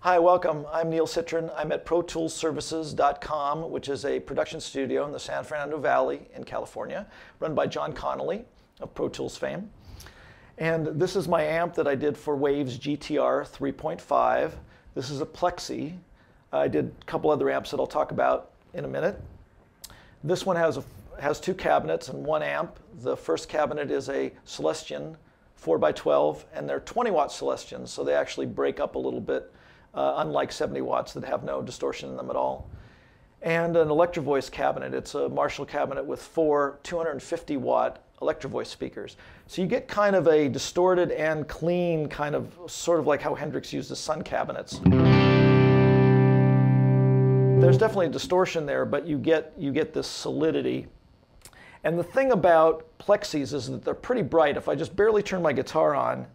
Hi, welcome. I'm Neil Citron. I'm at ProToolServices.com, which is a production studio in the San Fernando Valley in California, run by John Connolly of Pro Tools fame. And this is my amp that I did for Waves GTR 3.5. This is a Plexi. I did a couple other amps that I'll talk about in a minute. This one has two cabinets and one amp. The first cabinet is a Celestion 4x12, and they're 20 watt Celestians, so they actually break up a little bit, unlike 70 watts that have no distortion in them at all. And an Electro-Voice cabinet. It's a Marshall cabinet with four 250 watt Electro-Voice speakers. So you get kind of a distorted and clean kind of, sort of like how Hendrix used the Sun cabinets. There's definitely a distortion there, but you get this solidity. And the thing about Plexis is that they're pretty bright. If I just barely turn my guitar on,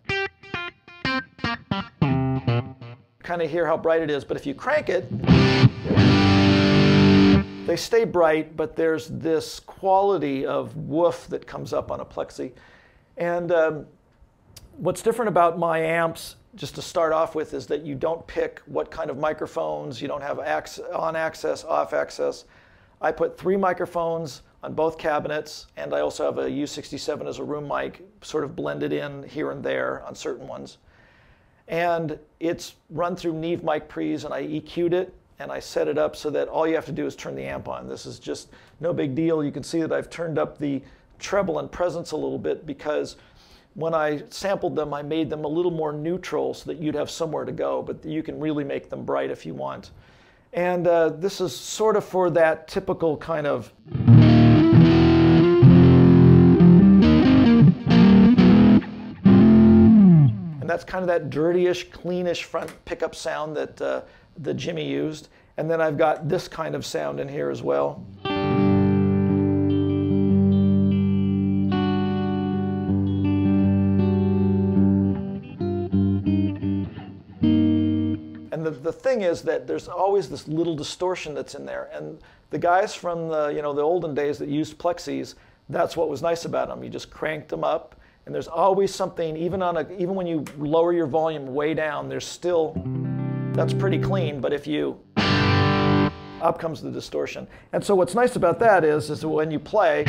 kind of hear how bright it is, but if you crank it, they stay bright, but there's this quality of woof that comes up on a Plexi. And what's different about my amps, just to start off with, is that you don't pick what kind of microphones, you don't have on access, off access. I put 3 microphones on both cabinets, and I also have a U67 as a room mic, sort of blended in here and there on certain ones. And it's run through Neve mic pre's, and I EQ'd it, and I set it up so that all you have to do is turn the amp on. This is just no big deal. You can see that I've turned up the treble and presence a little bit because when I sampled them, I made them a little more neutral so that you'd have somewhere to go, but you can really make them bright if you want. And this is sort of for that typical kind of that's kind of that dirtyish, cleanish front pickup sound that Jimmy used. And then I've got this kind of sound in here as well. And the thing is that there's always this little distortion that's in there. And the guys from the olden days that used Plexis, that's what was nice about them. You just cranked them up. And there's always something, even when you lower your volume way down, there's still, that's pretty clean, but if you, up comes the distortion. And so what's nice about that is that when you play,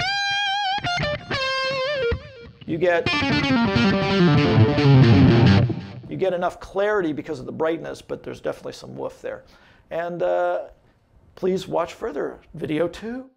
you get enough clarity because of the brightness, but there's definitely some woof there. And please watch further video 2.